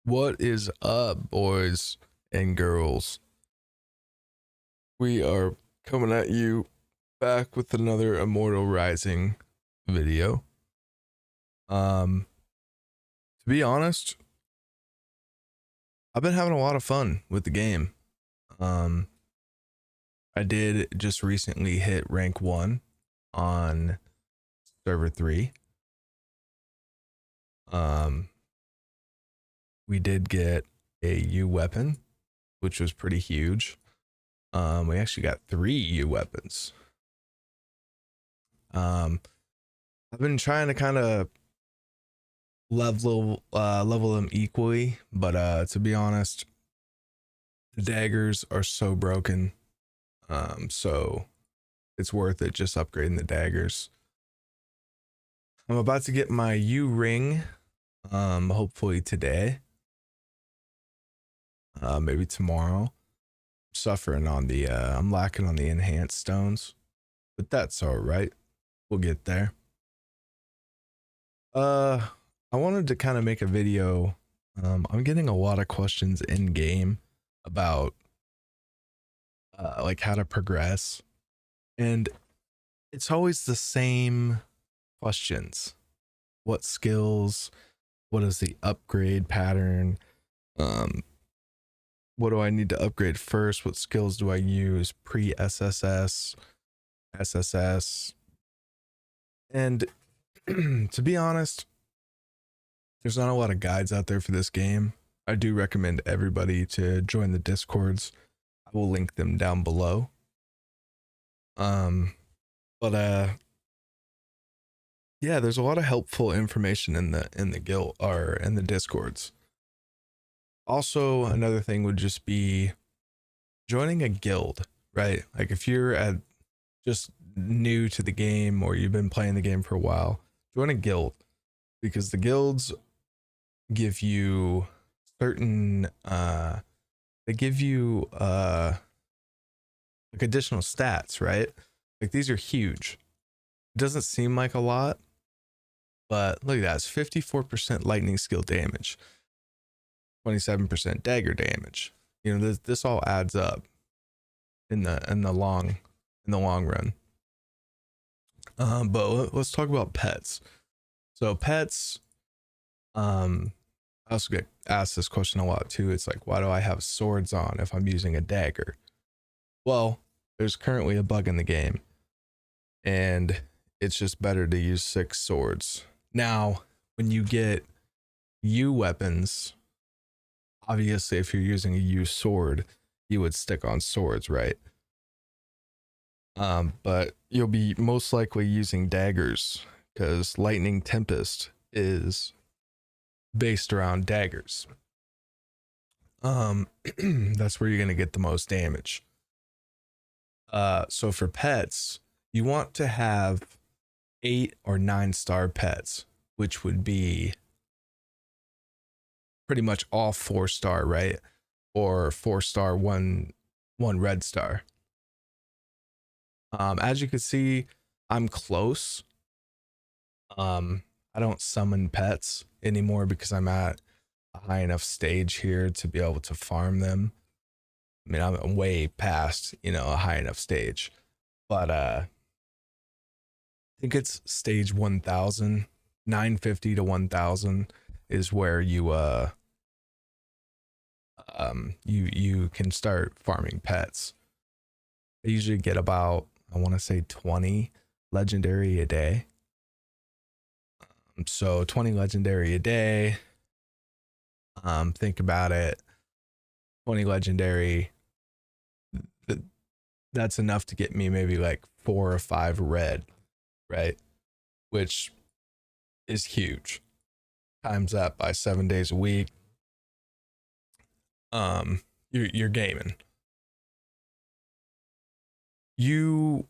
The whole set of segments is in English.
What is up, boys and girls? We are coming at you back with another Immortal Rising video. To be honest, I've been having a lot of fun with the game. I did just recently hit rank 1 on server 3. We did get a U weapon, which was pretty huge. We actually got 3 U weapons. I've been trying to kind of level them equally, but to be honest, the daggers are so broken. So it's worth it just upgrading the daggers. I'm about to get my U ring, hopefully today. Maybe tomorrow. Suffering on the I'm lacking on the enhanced stones, but that's all right. We'll get there. I wanted to kind of make a video. I'm getting a lot of questions in game about like how to progress, and it's always the same questions. What skills? What is the upgrade pattern? What do I need to upgrade first? What skills do I use pre-SSS, SSS? And to be honest, there's not a lot of guides out there for this game. I do recommend everybody to join the Discords. I will link them down below. Yeah, there's a lot of helpful information in the guild or in the Discords. Also, another thing would just be joining a guild, right? Like if you're just new to the game or you've been playing the game for a while, join a guild, because the guilds give you certain they give you like additional stats, right? Like these are huge. It doesn't seem like a lot, but look at that. It's 54% lightning skill damage, 27% dagger damage. You know, this all adds up in the long run. But let's talk about pets. So pets, I also get asked this question a lot too. It's like, why do I have swords on if I'm using a dagger? Well, there's currently a bug in the game, and it's just better to use 6 swords. Now, when you get U weapons, obviously if you're using a U sword, you would stick on swords, right? But you'll be most likely using daggers, because Lightning Tempest is based around daggers. That's where you're gonna get the most damage. So for pets, you want to have 8 or 9 star pets, which would be pretty much all 4-star, right? Or 4-star, one red star. As you can see, I'm close. I don't summon pets anymore because I'm at a high enough stage here to be able to farm them. I mean, I'm way past, you know, a high enough stage, but I think it's stage 1000, 950 to 1000 is where you you can start farming pets. I usually get about, I want to say 20 legendary a day. So 20 legendary a day. Think about it. 20 legendary. That's enough to get me maybe like 4 or 5 red, right? Which is huge. Times that by 7 days a week. You're gaming. A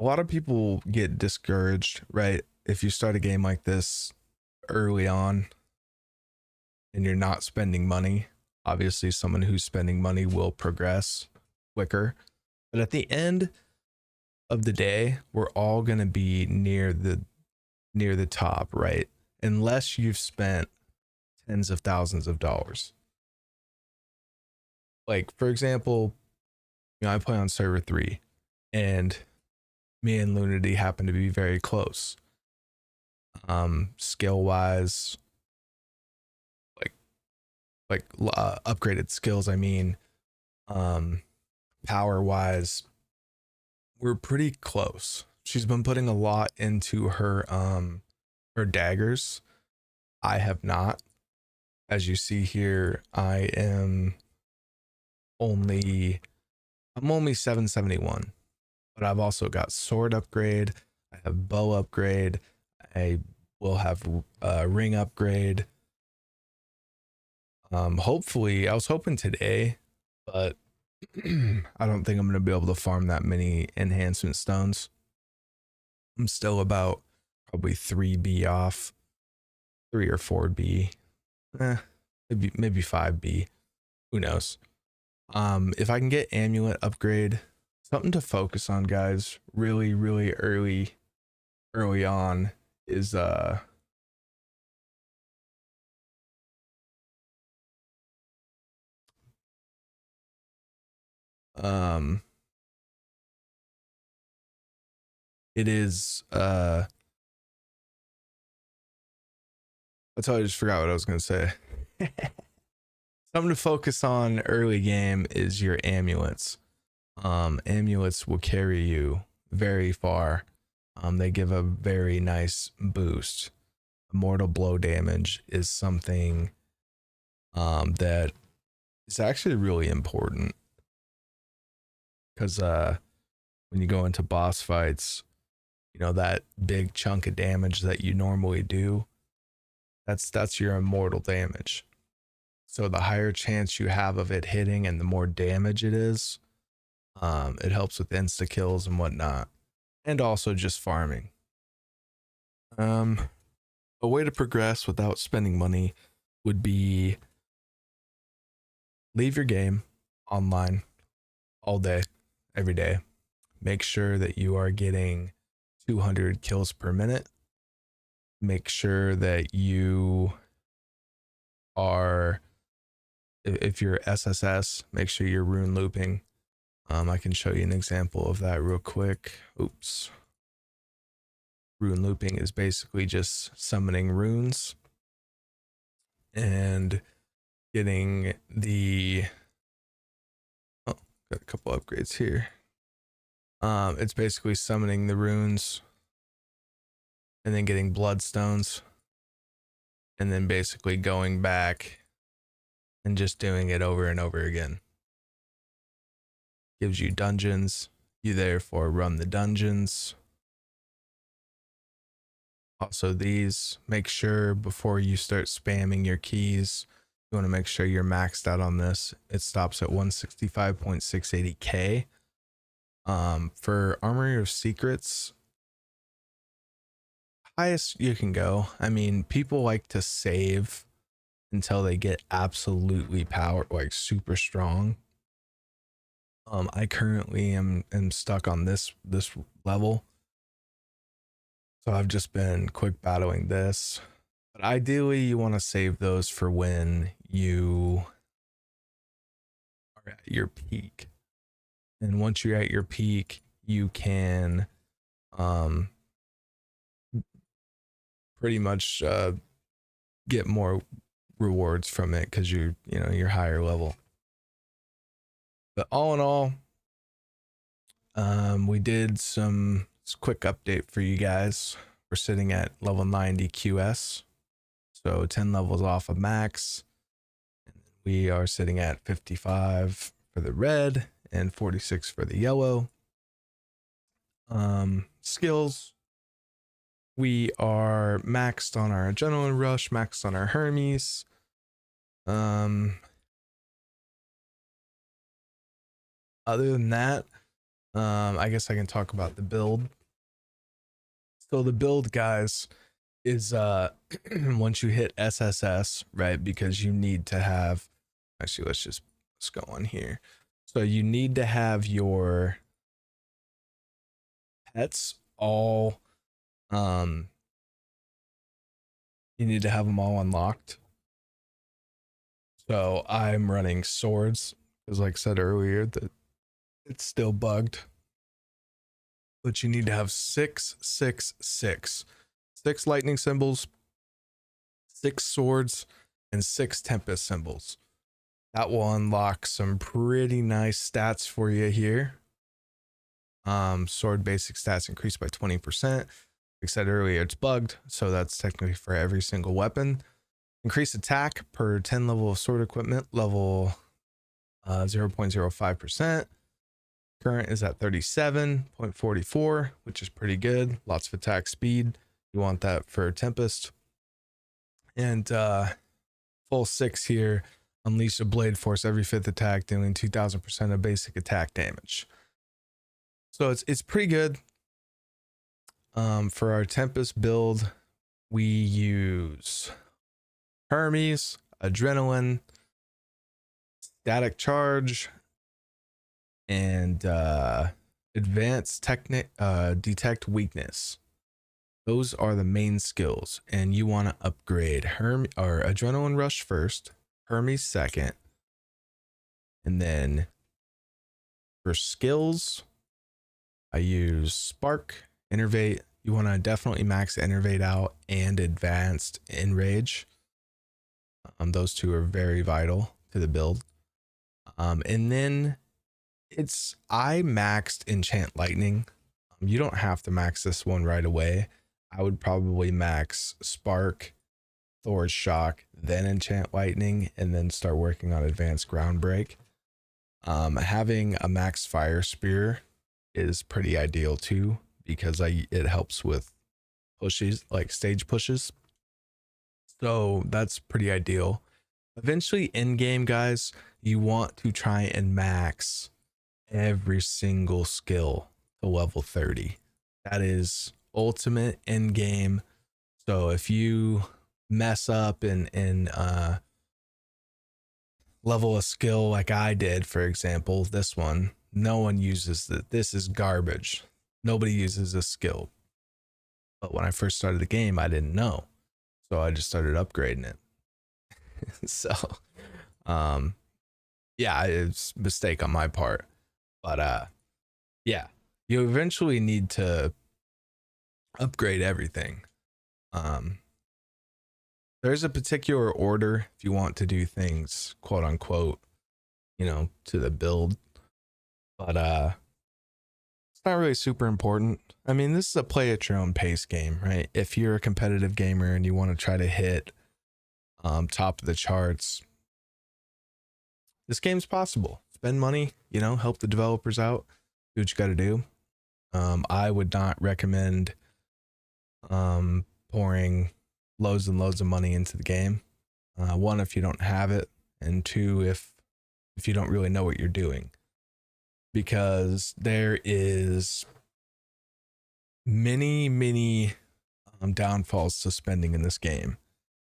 lot of people get discouraged, right? If you start a game like this early on and you're not spending money, obviously someone who's spending money will progress quicker. But at the end, of the day, we're all going to be near the top, right? Unless you've spent tens of thousands of dollars. Like, for example, I play on server 3, and me and Lunity happen to be very close. Skill wise, upgraded skills, I mean, power wise, we're pretty close. She's been putting a lot into her daggers. I have not. As you see here, I'm only 771, but I've also got sword upgrade, I have bow upgrade, I will have ring upgrade. Hopefully, I was hoping today, but I don't think I'm gonna be able to farm that many enhancement stones. I'm still about probably 3B off, 3 or 4B, maybe 5B. Who knows? If I can get amulet upgrade, something to focus on, guys, really, really early on is it is I just forgot what I was gonna say. Something to focus on early game is your amulets. Amulets will carry you very far. They give a very nice boost. Immortal blow damage is something that is actually really important, because when you go into boss fights, you know, that big chunk of damage that you normally do, that's your immortal damage. So the higher chance you have of it hitting and the more damage it is, it helps with insta kills and whatnot, and also just farming. A way to progress without spending money would be leave your game online all day, every day. Make sure that you are getting 200 kills per minute. Make sure that you are, if you're SSS, make sure you're rune looping. I can show you an example of that real quick. Oops. Rune looping is basically just summoning runes and getting the, oh, got a couple upgrades here. It's basically summoning the runes and then getting bloodstones, and then basically going back and just doing it over and over again. Gives you dungeons. You therefore run the dungeons. Also, these, make sure before you start spamming your keys, you want to make sure you're maxed out on this. It stops at 165.680k. For Armory of Secrets, highest you can go. I mean, people like to save until they get absolutely powered, like super strong. I currently am stuck on this level, so I've just been quick battling this. But ideally, you want to save those for when you are at your peak. And once you're at your peak, you can pretty much get more rewards from it because you're higher level. But all in all, we did some quick update for you guys. We're sitting at level 90 QS, so 10 levels off of max. We are sitting at 55 for the red and 46 for the yellow. Skills, we are maxed on our adrenaline rush, maxed on our Hermes. Other than that, I guess I can talk about the build. So the build, guys, is once you hit SSS, right? Because you need to have, actually, let's go on here. So you need to have your pets all, um, you need to have them all unlocked. So I'm running swords because, like I said earlier, that it's still bugged. But you need to have 666, 6 lightning symbols, 6 swords, and 6 tempest symbols. That will unlock some pretty nice stats for you here. Sword basic stats increased by 20%. Like I said earlier, it's bugged, so that's technically for every single weapon. Increase attack per 10 level of sword equipment, level 0.05%. Current is at 37.44, which is pretty good. Lots of attack speed. You want that for Tempest. And full 6 here. Unleash a blade force every 5th attack, dealing 2000% of basic attack damage. So it's pretty good. For our Tempest build, we use Hermes, Adrenaline, Static Charge, and Advanced Detect Weakness. Those are the main skills, and you want to upgrade Adrenaline Rush first, Hermes second, and then for skills, I use Spark, Innervate. You want to definitely max Innervate out and Advanced Enrage. Those two are very vital to the build. And then I maxed Enchant Lightning. You don't have to max this one right away. I would probably max Spark, Thor's Shock, then Enchant Lightning, and then start working on Advanced Ground Break. Having a max Fire Spear is pretty ideal too, because it helps with pushes, like stage pushes. So that's pretty ideal. Eventually in game, guys, you want to try and max every single skill to level 30. That is ultimate in game. So if you mess up and level a skill like I did, for example, this one, no one uses it. This is garbage. Nobody uses this skill. But when I first started the game, I didn't know. So I just started upgrading it. So, yeah, it's a mistake on my part. But yeah, you eventually need to upgrade everything. There's a particular order if you want to do things, quote unquote, to the build. But it's not really super important. I mean, this is a play at your own pace game, right? If you're a competitive gamer and you want to try to hit top of the charts, this game's possible. Spend money, help the developers out, do what you got to do. I would not recommend pouring loads and loads of money into the game. One, if you don't have it, and two, if you don't really know what you're doing, because there is many downfalls to spending in this game.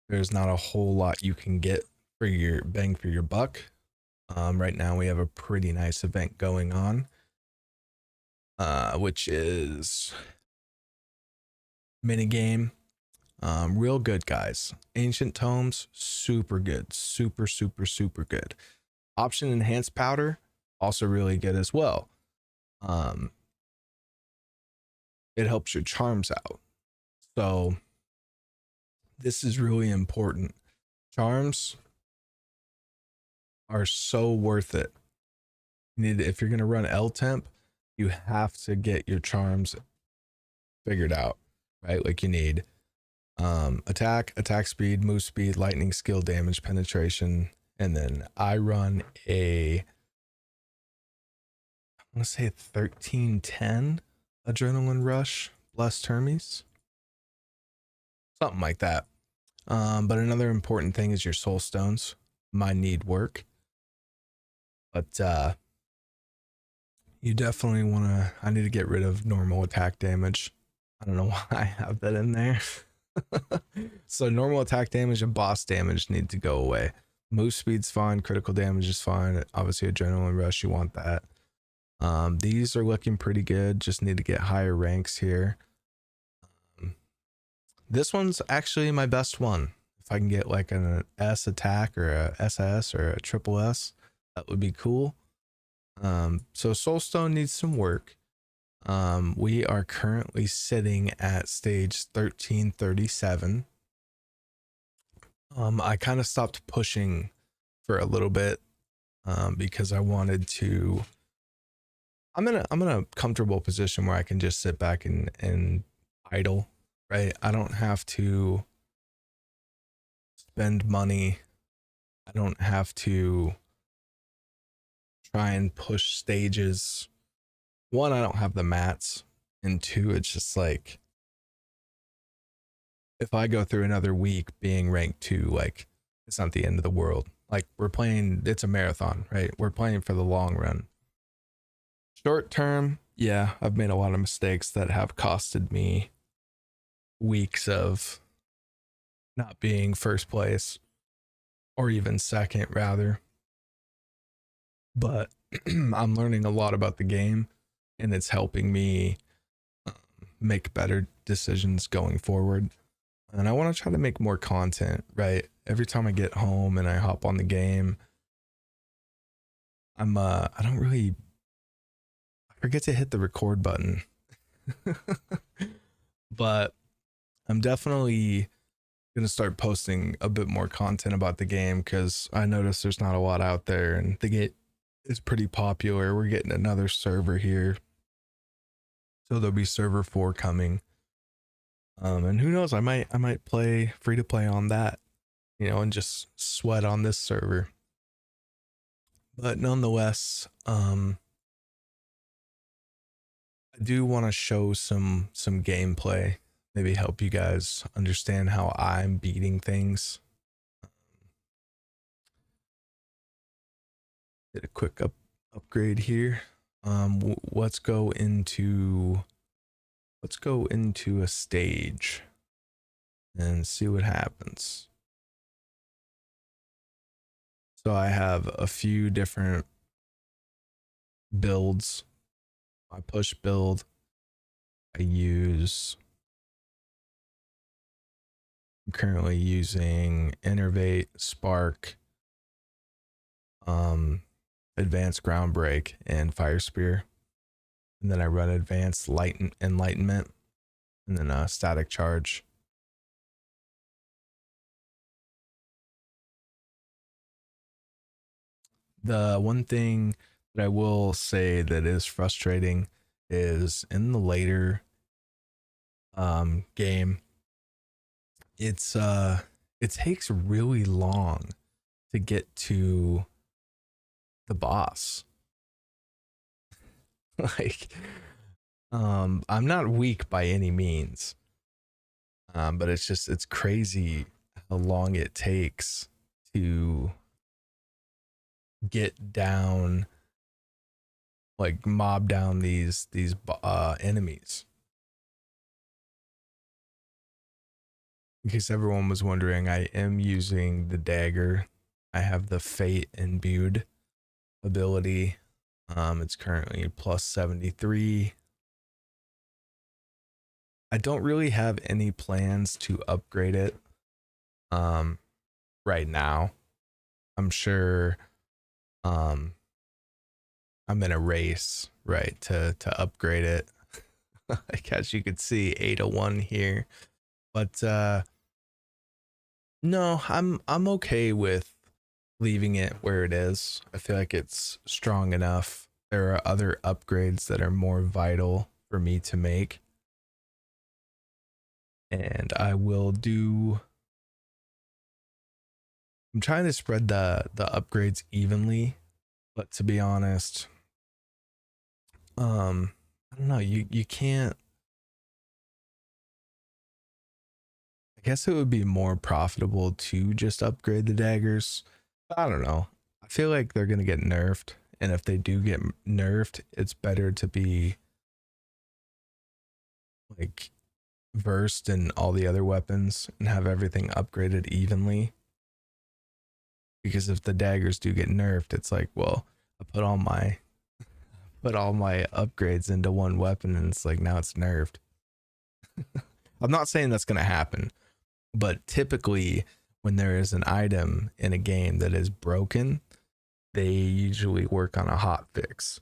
There's not a whole lot you can get for your bang for your buck. Right now we have a pretty nice event going on, which is minigame. Real good, guys. Ancient Tomes, super good. Super good. Option Enhanced Powder, also really good as well. It helps your charms out. So this is really important. Charms are so worth it. If you're going to run L temp, you have to get your charms figured out, right? Like you need attack speed, move speed, lightning skill, damage, penetration, and then I run I want to say 1310 adrenaline rush blessed Hermes, something like that. But another important thing is your soul stones. Mine need work, but you definitely want to. I need to get rid of normal attack damage. I don't know why I have that in there. So normal attack damage and boss damage need to go away. Move speed's fine, critical damage is fine. Obviously adrenaline rush, you want that. These are looking pretty good. Just need to get higher ranks here. This one's actually my best one. If I can get like an S attack or a SS or a triple S, that would be cool. So Soulstone needs some work. We are currently sitting at stage 1337. I kind of stopped pushing for a little bit because I wanted to. I'm in a comfortable position where I can just sit back and idle, right? I don't have to spend money. I don't have to try and push stages. One, I don't have the mats, and two, it's just like if I go through another week being ranked 2, like it's not the end of the world. Like we're playing, it's a marathon, right? We're playing for the long run. Short term, yeah, I've made a lot of mistakes that have costed me weeks of not being first place or even second, rather. But I'm learning a lot about the game and it's helping me make better decisions going forward. And I want to try to make more content, right? Every time I get home and I hop on the game, I forget to hit the record button. But I'm definitely going to start posting a bit more content about the game because I noticed there's not a lot out there and the game is pretty popular. We're getting another server here. So there'll be server 4 coming. And who knows, I might play free to play on that, you know, and just sweat on this server. But nonetheless, I do want to show some gameplay, maybe help you guys understand how I'm beating things. Did a quick upgrade here. Let's go into a stage and see what happens. So I have a few different builds. My push build, I'm currently using Innervate, Spark, Advanced Ground Break, and Fire Spear. And then I run Advanced Enlightenment, and then a Static Charge. The one thing that I will say that is frustrating is in the later game, it takes really long to get to the boss. Like I'm not weak by any means, but it's crazy how long it takes to get down, like mob down these enemies. In case everyone was wondering, I am using the Dagger. I have the Fate imbued ability. It's currently plus 73. I don't really have any plans to upgrade it right now. I'm sure I'm in a race, right, to upgrade it. Like as you could see, 801 here. But no, I'm okay with leaving it where it is. I feel like it's strong enough. There are other upgrades that are more vital for me to make. And I'm trying to spread the upgrades evenly, but to be honest, I don't know, you can't. I guess it would be more profitable to just upgrade the daggers. I don't know. I feel like they're gonna get nerfed, and if they do get nerfed, it's better to be like versed in all the other weapons and have everything upgraded evenly. Because if the daggers do get nerfed, it's like, well, I put all my put all my upgrades into one weapon and it's like now it's nerfed. I'm not saying that's going to happen, but typically when there is an item in a game that is broken, they usually work on a hot fix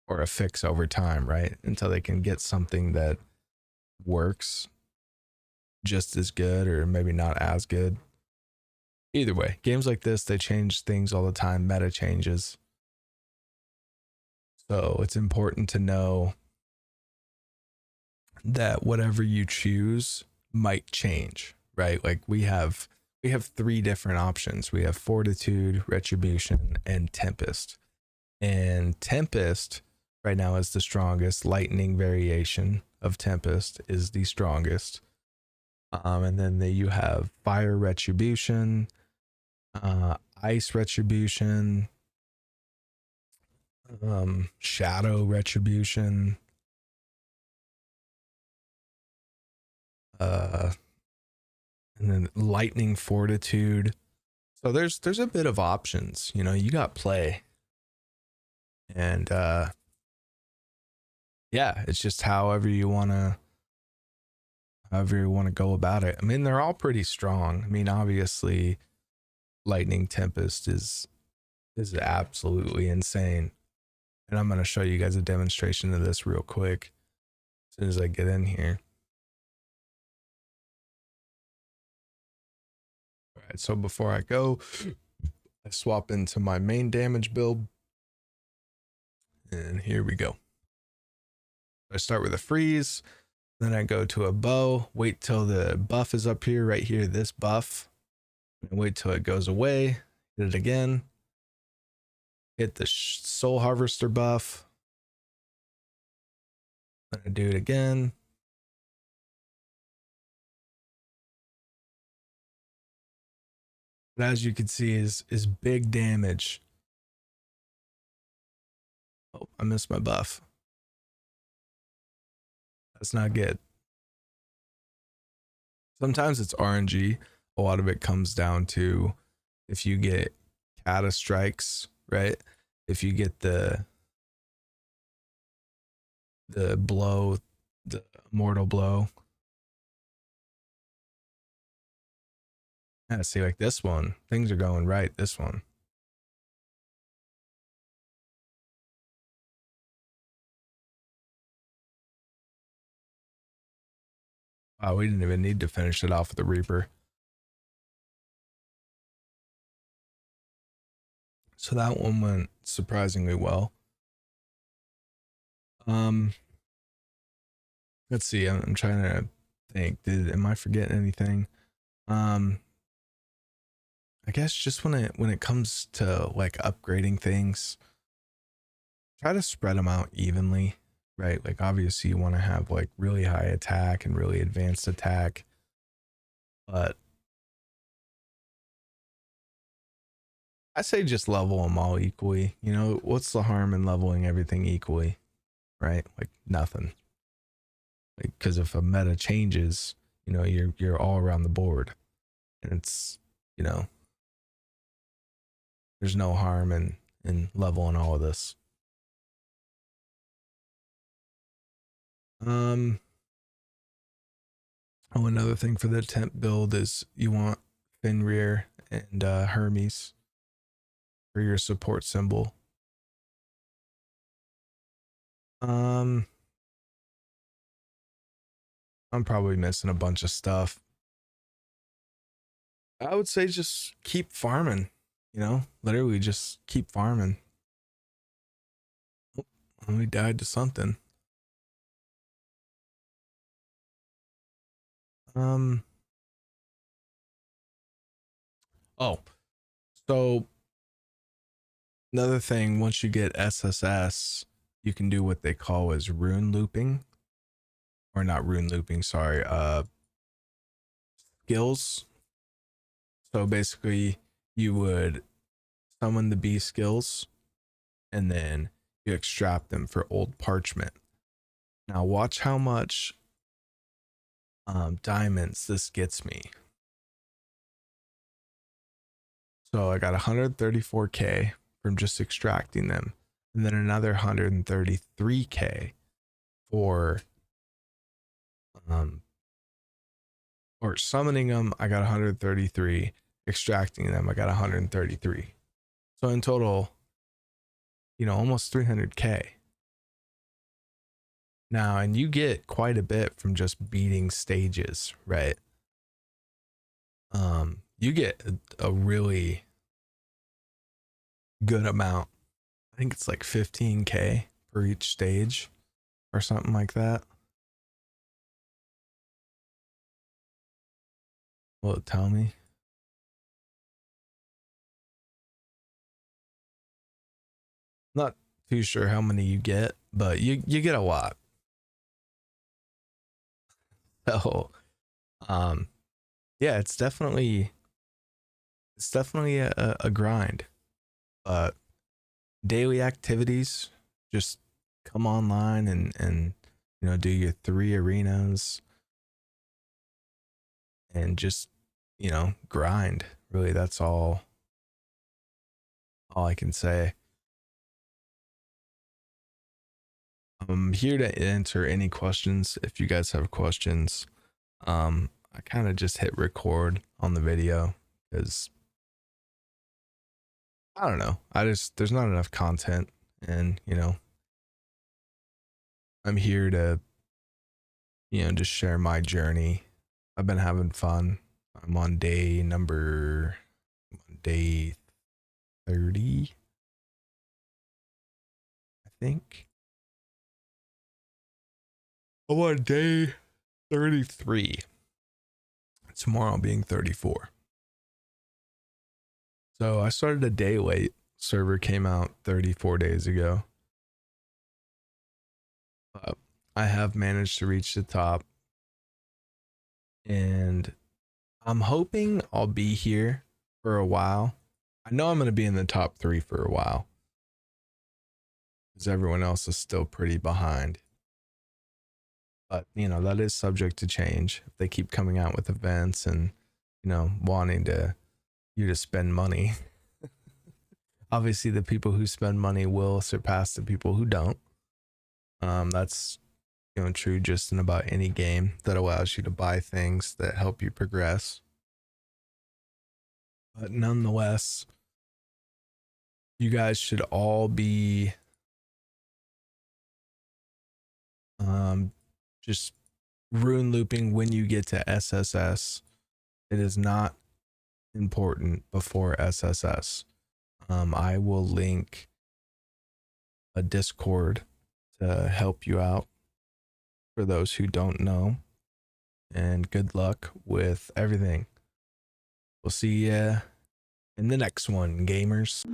or a fix over time, right? Until they can get something that works just as good or maybe not as good. Either way, games like this, they change things all the time. Meta changes. So it's important to know that whatever you choose might change, right? Like we have 3 different options. We have Fortitude, Retribution, and Tempest. And Tempest right now is the strongest. Lightning variation of Tempest is the strongest. And then you have Fire Retribution, Ice Retribution, Shadow Retribution, and then Lightning Fortitude. So there's a bit of options, you know, you got play. And yeah, it's just however you want to go about it. I mean, they're all pretty strong. I mean, obviously Lightning Tempest is absolutely insane. And I'm going to show you guys a demonstration of this real quick as soon as I get in here. All right, so before I go, I swap into my main damage build. And here we go. I start with a freeze, then I go to a bow, wait till the buff is up here, right here, this buff, and wait till it goes away, hit it again, hit the soul harvester buff, then I do it again, but as you can see is big damage. Oh, I missed my buff. That's not good. Sometimes it's RNG. A lot of it comes down to if you get kata strikes, right? If you get the blow, the immortal blow. Yeah, see, like this one, things are going right. This one. Wow, we didn't even need to finish it off with the Reaper. So that one went surprisingly well. Let's see. I'm trying to think. Am I forgetting anything? I guess just when it comes to like upgrading things, try to spread them out evenly, right? Like obviously you want to have like really high attack and really advanced attack, but I say just level them all equally. You know, what's the harm in leveling everything equally, right? Like nothing. Like, because if a meta changes, you know, you're all around the board, and it's, you know, there's no harm in leveling all of this. Oh, another thing for the temp build is you want Fenrir and Hermes for your support symbol. I'm probably missing a bunch of stuff. I would say just keep farming, you know, literally just keep farming. Oh, we died to something. Oh, so another thing, once you get SSS, you can do what they call as rune looping, or not rune looping, sorry, skills. So basically you would summon the B skills and then you extract them for old parchment. Now watch how much diamonds this gets me. So I got 134k from just extracting them. and then another 133k for or summoning them. I got 133. Extracting them, I got 133. So in total, almost 300k. Now, and you get quite a bit from just beating stages, right? You get a really good amount. I think it's like 15k per each stage or something like that. Will it tell me? Not too sure how many you get, but you get a lot. So, yeah, it's definitely a grind, but daily activities, just come online and do your 3 arenas and just grind. Really, that's all I can say. I'm here to answer any questions if you guys have questions. I kind of just hit record on the video because I don't know. There's not enough content, and I'm here to just share my journey. I've been having fun. I'm on day 30, I think. I'm on day 33. Tomorrow being 34. So I started a day late. Server came out 34 days ago. But I have managed to reach the top. And I'm hoping I'll be here for a while. I know I'm going to be in the top 3 for a while, because everyone else is still pretty behind. But, that is subject to change. If they keep coming out with events and, wanting you to spend money. Obviously, the people who spend money will surpass the people who don't. That's true just in about any game that allows you to buy things that help you progress. But nonetheless, you guys should all be just rune looping when you get to SSS. It is not important before SSS. I will link a Discord to help you out for those who don't know, and good luck with everything. We'll see you in the next one, gamers.